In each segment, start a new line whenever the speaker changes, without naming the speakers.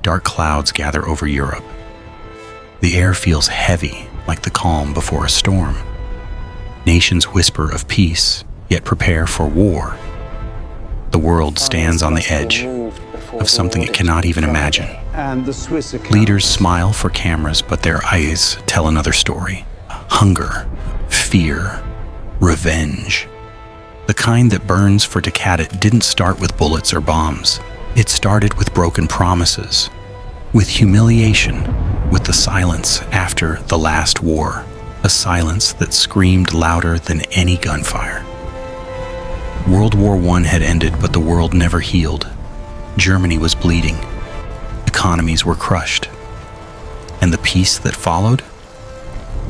dark clouds gather over Europe. The air feels heavy, like the calm before a storm. Nations whisper of peace, yet prepare for war. The world stands on the edge of something it cannot even imagine. Leaders smile for cameras, but their eyes tell another story. Hunger, fear, revenge. The kind that burns for decade didn't start with bullets or bombs. It started with broken promises, with humiliation, with the silence after the last war, a silence that screamed louder than any gunfire. World War I had ended, but the world never healed. Germany was bleeding. Economies were crushed. And the peace that followed?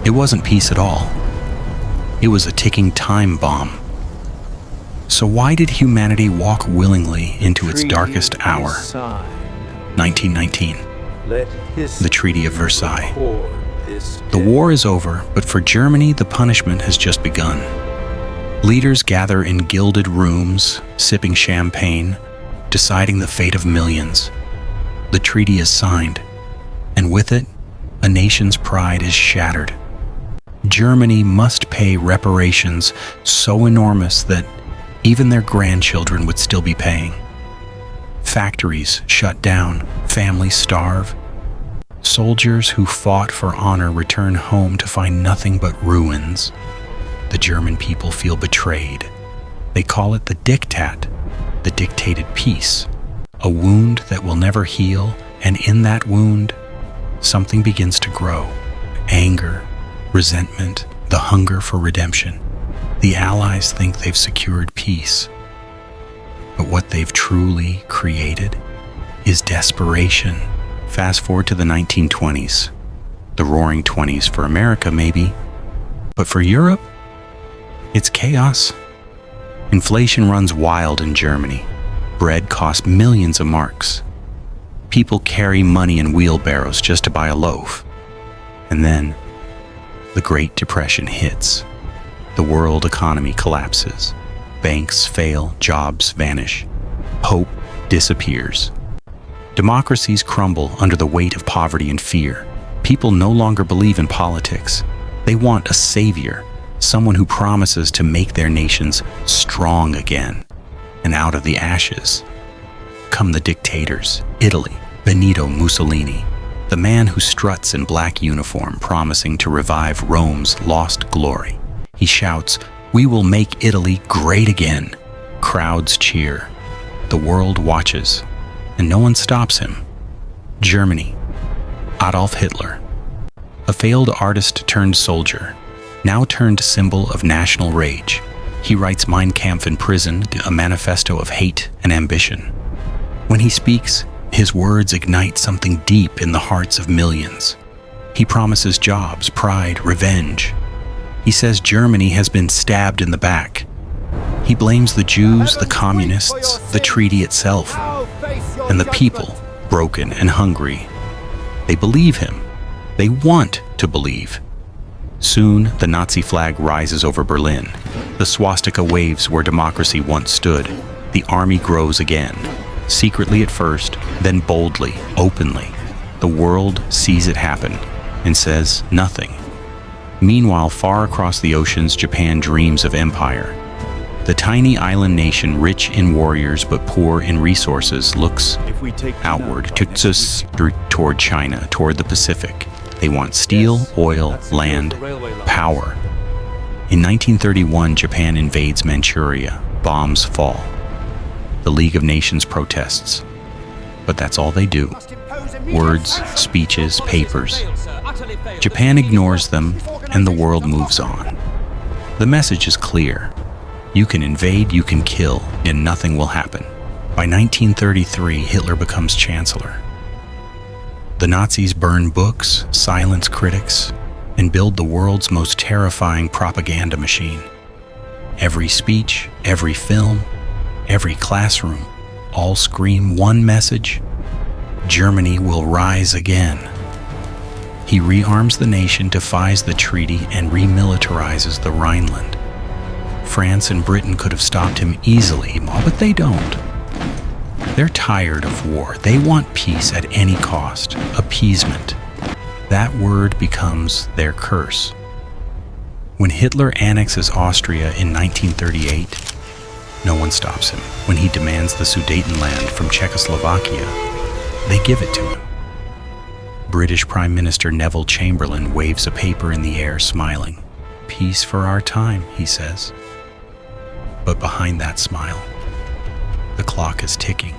It wasn't peace at all. It was a ticking time bomb. So why did humanity walk willingly into its darkest hour? 1919. The Treaty of Versailles. The war is over, but for Germany, the punishment has just begun. Leaders gather in gilded rooms, sipping champagne, deciding the fate of millions. The treaty is signed, and with it, a nation's pride is shattered. Germany must pay reparations so enormous that even their grandchildren would still be paying. Factories shut down, families starve. Soldiers who fought for honor return home to find nothing but ruins. The German people feel betrayed. They call it the Diktat, the dictated peace, a wound that will never heal, and in that wound, something begins to grow. Anger, resentment, the hunger for redemption. The Allies think they've secured peace, but what they've truly created is desperation. Fast forward to the 1920s, the Roaring '20s for America maybe, but for Europe, it's chaos. Inflation runs wild in Germany. Bread costs millions of marks. People carry money in wheelbarrows just to buy a loaf. And then, the Great Depression hits. The world economy collapses. Banks fail, jobs vanish. Hope disappears. Democracies crumble under the weight of poverty and fear. People no longer believe in politics. They want a savior, someone who promises to make their nations strong again. And out of the ashes come the dictators. Italy, Benito Mussolini, the man who struts in black uniform, promising to revive Rome's lost glory. He shouts, "We will make Italy great again." Crowds cheer. The world watches, and no one stops him. Germany, Adolf Hitler, a failed artist turned soldier, now turned symbol of national rage. He writes Mein Kampf in prison, a manifesto of hate and ambition. When he speaks, his words ignite something deep in the hearts of millions. He promises jobs, pride, revenge. He says Germany has been stabbed in the back. He blames the Jews, the communists, the treaty itself, and the people, broken and hungry. They believe him. They want to believe. Soon, the Nazi flag rises over Berlin. The swastika waves where democracy once stood. The army grows again, secretly at first, then boldly, openly. The world sees it happen and says nothing. Meanwhile, far across the oceans, Japan dreams of empire. The tiny island nation, rich in warriors but poor in resources, looks outward, toward China, toward the Pacific. They want steel, oil, land, power. In 1931, Japan invades Manchuria. Bombs fall. The League of Nations protests. But that's all they do. Words, speeches, papers. Japan ignores them, and the world moves on. The message is clear. You can invade, you can kill, and nothing will happen. By 1933, Hitler becomes chancellor. The Nazis burn books, silence critics, and build the world's most terrifying propaganda machine. Every speech, every film, every classroom, all scream one message: Germany will rise again. He rearms the nation, defies the treaty, and remilitarizes the Rhineland. France and Britain could have stopped him easily, but they don't. They're tired of war. They want peace at any cost, appeasement. That word becomes their curse. When Hitler annexes Austria in 1938, no one stops him. When he demands the Sudetenland from Czechoslovakia, they give it to him. British Prime Minister Neville Chamberlain waves a paper in the air, smiling. "Peace for our time," he says. But behind that smile, the clock is ticking.